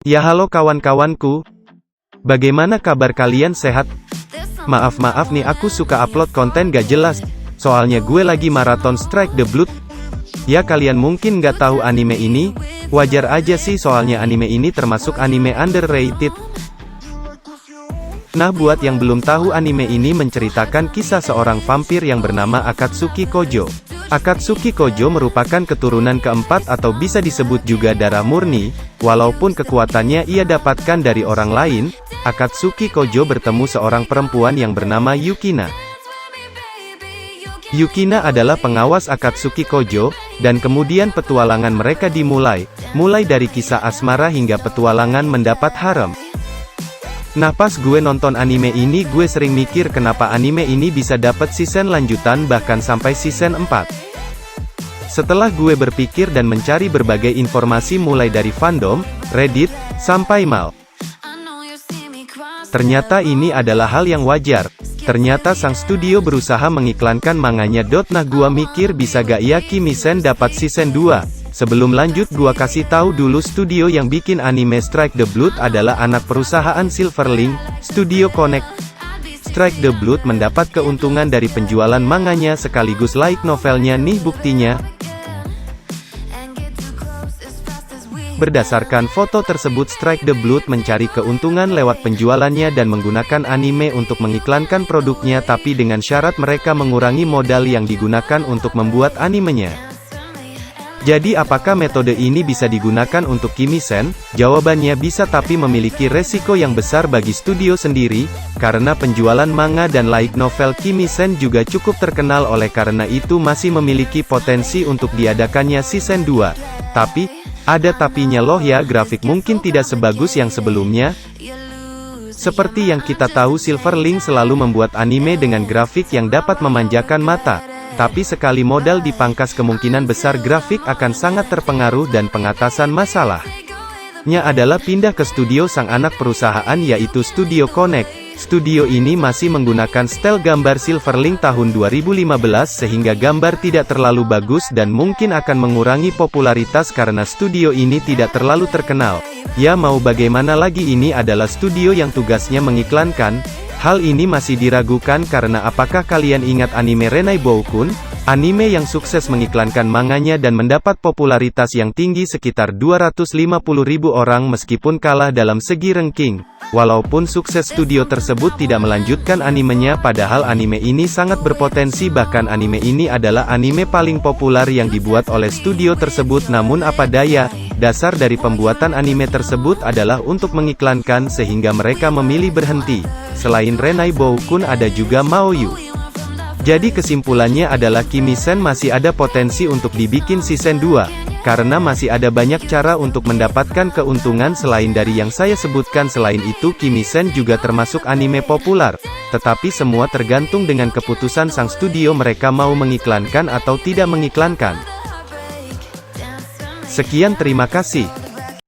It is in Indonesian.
Ya halo kawan-kawanku. Bagaimana kabar kalian, sehat? Maaf nih, aku suka upload konten gak jelas. Soalnya gue lagi maraton Strike the Blood. Ya kalian mungkin gak tahu anime ini. Wajar aja sih, soalnya anime ini termasuk anime underrated. Nah, buat yang belum tahu, anime ini menceritakan kisah seorang vampir yang bernama Akatsuki Kojo. Akatsuki Kojo merupakan keturunan keempat atau bisa disebut juga darah murni. Walaupun kekuatannya ia dapatkan dari orang lain, Akatsuki Kojo bertemu seorang perempuan yang bernama Yukina. Yukina adalah pengawas Akatsuki Kojo, dan kemudian petualangan mereka dimulai, mulai dari kisah asmara hingga petualangan mendapat harem. Nah, pas gue nonton anime ini, gue sering mikir kenapa anime ini bisa dapat season lanjutan bahkan sampai season 4. Setelah gue berpikir dan mencari berbagai informasi mulai dari fandom, Reddit, sampai mal. Ternyata ini adalah hal yang wajar. Ternyata sang studio berusaha mengiklankan manganya. Nah, gua mikir bisa gak ya Kimi-sen dapat season 2. Sebelum lanjut, gua kasih tahu dulu studio yang bikin anime Strike the Blood adalah anak perusahaan Silverlink, Studio Connect. Strike the Blood mendapat keuntungan dari penjualan manganya sekaligus light novelnya. Nih buktinya. Berdasarkan foto tersebut, Strike the Blood mencari keuntungan lewat penjualannya dan menggunakan anime untuk mengiklankan produknya, tapi dengan syarat mereka mengurangi modal yang digunakan untuk membuat animenya. Jadi apakah metode ini bisa digunakan untuk Kimi-sen? Jawabannya bisa, tapi memiliki resiko yang besar bagi studio sendiri, karena penjualan manga dan light novel Kimi-sen juga cukup terkenal, oleh karena itu masih memiliki potensi untuk diadakannya season 2. Tapi, ada tapinya loh ya, grafik mungkin tidak sebagus yang sebelumnya. Seperti yang kita tahu, Silverlink selalu membuat anime dengan grafik yang dapat memanjakan mata. Tapi sekali modal dipangkas, kemungkinan besar grafik akan sangat terpengaruh dan pengatasan masalahnya adalah pindah ke studio sang anak perusahaan, yaitu Studio Connect. Studio ini masih menggunakan style gambar Silverlink tahun 2015 sehingga gambar tidak terlalu bagus dan mungkin akan mengurangi popularitas karena studio ini tidak terlalu terkenal. Ya mau bagaimana lagi, ini adalah studio yang tugasnya mengiklankan. Hal ini masih diragukan karena apakah kalian ingat anime Renai Boukun? Anime yang sukses mengiklankan manganya dan mendapat popularitas yang tinggi sekitar 250.000 orang meskipun kalah dalam segi ranking. Walaupun sukses, studio tersebut tidak melanjutkan animenya, padahal anime ini sangat berpotensi, bahkan anime ini adalah anime paling populer yang dibuat oleh studio tersebut. Namun apa daya, dasar dari pembuatan anime tersebut adalah untuk mengiklankan sehingga mereka memilih berhenti. Selain Renai Boukun ada juga Maoyu. Jadi kesimpulannya adalah Kimi-sen masih ada potensi untuk dibikin season 2, karena masih ada banyak cara untuk mendapatkan keuntungan selain dari yang saya sebutkan. Selain itu, Kimi-sen juga termasuk anime populer, tetapi semua tergantung dengan keputusan sang studio, mereka mau mengiklankan atau tidak mengiklankan. Sekian, terima kasih.